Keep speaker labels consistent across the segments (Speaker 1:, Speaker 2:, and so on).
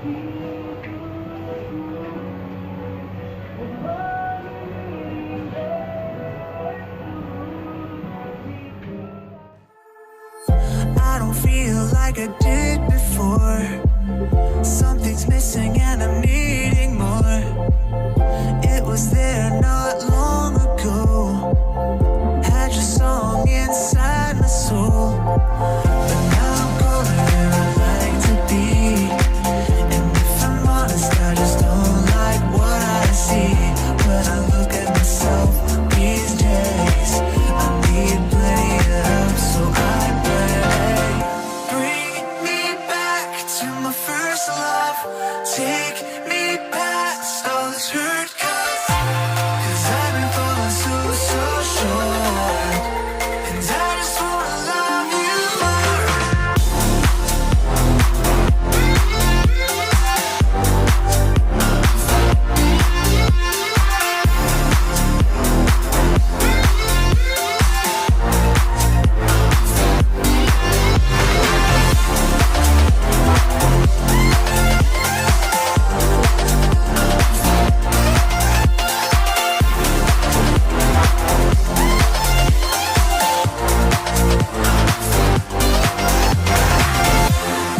Speaker 1: I don't feel like I did before. Something's missing and I'm needing more. It was there not long ago. Had your song inside my soul. But now I'm colder than I like to be. And if I'm honest, I just don't like what I see. When I look at myself these days, I need plenty of help, so I pray. Bring me back to my first love. Take me past all this hurt, cause I've been falling so short. And I just wanna love you more.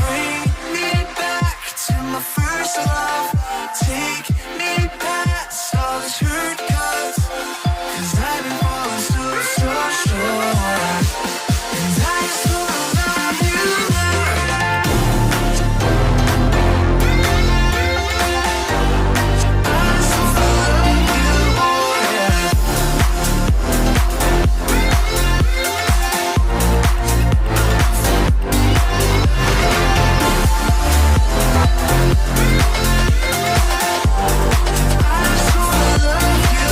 Speaker 1: Bring me back to my first love. Take me past all this hurt, cause I've been falling so short. And I just wanna love you more. I just wanna love you more, yeah. I just wanna love you more, yeah. And I just wanna love you.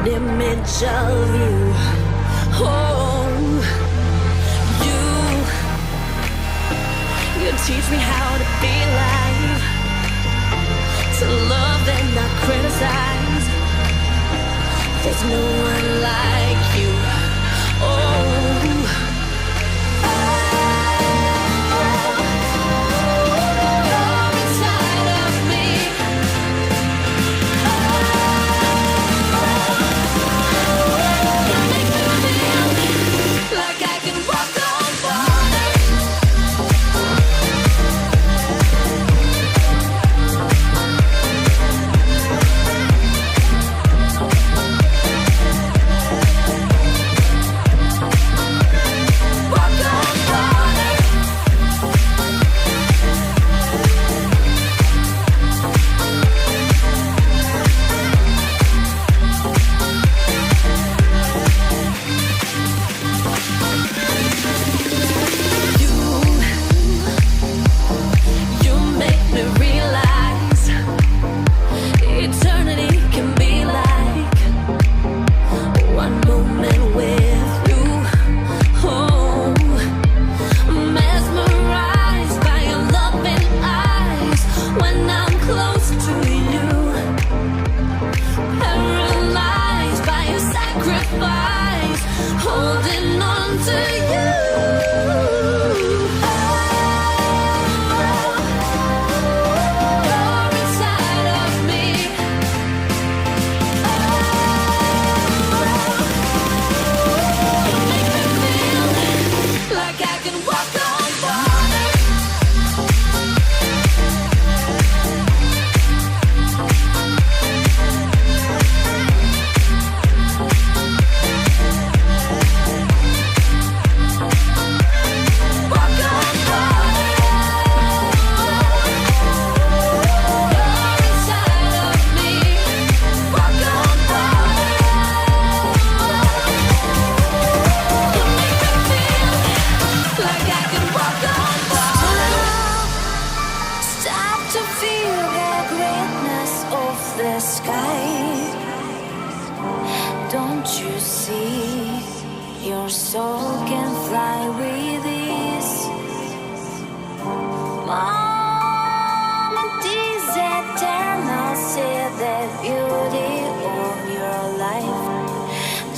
Speaker 2: image of you. Oh, you teach me how to be alive, to love and not criticize. There's no one like you. Oh, Can't you see your soul can fly with ease? Moment is eternal, see the beauty of your life.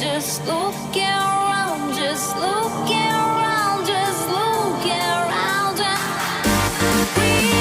Speaker 2: Just look around, just look around, just look around and breathe.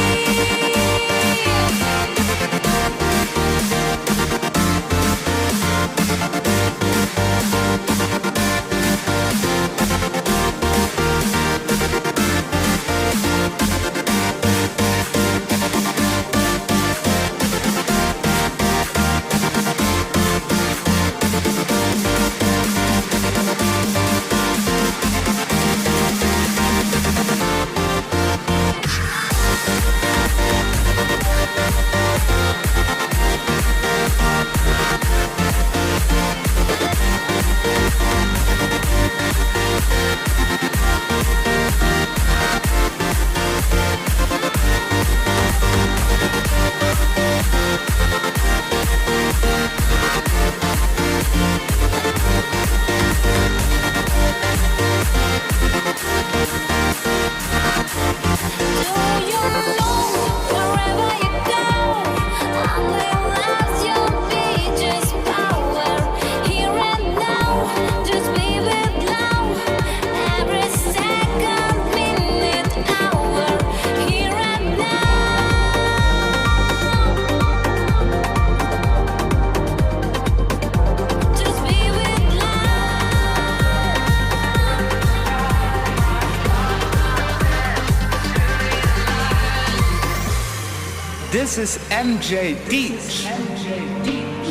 Speaker 3: This is MJD.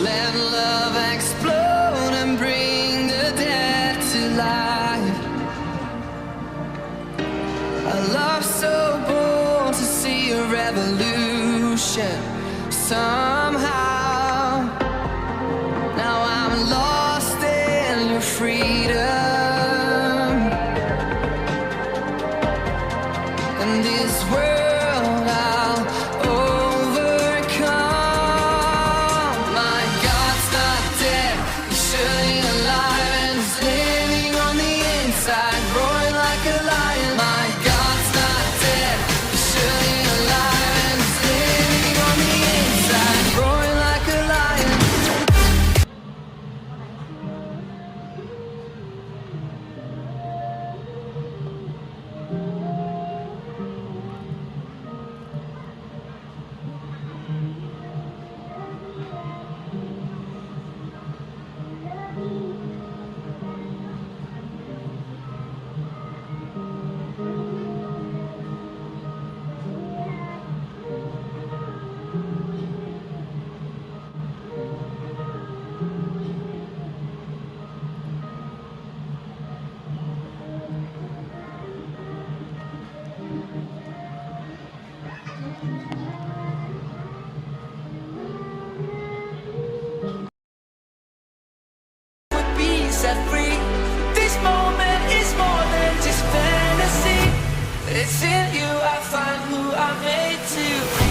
Speaker 4: Let love explode and bring the dead to life. A love so bold to see a revolution somehow. Now I'm lost in your freedom. And this world I'll overcome. My God's not dead, he's surely alive and he's living on the inside, roaring like a lion. My God's not dead, he's surely alive and he's living on the inside, roaring like a lion.
Speaker 1: Would be set free. This moment is more than just fantasy. It's in you I find who I'm made to.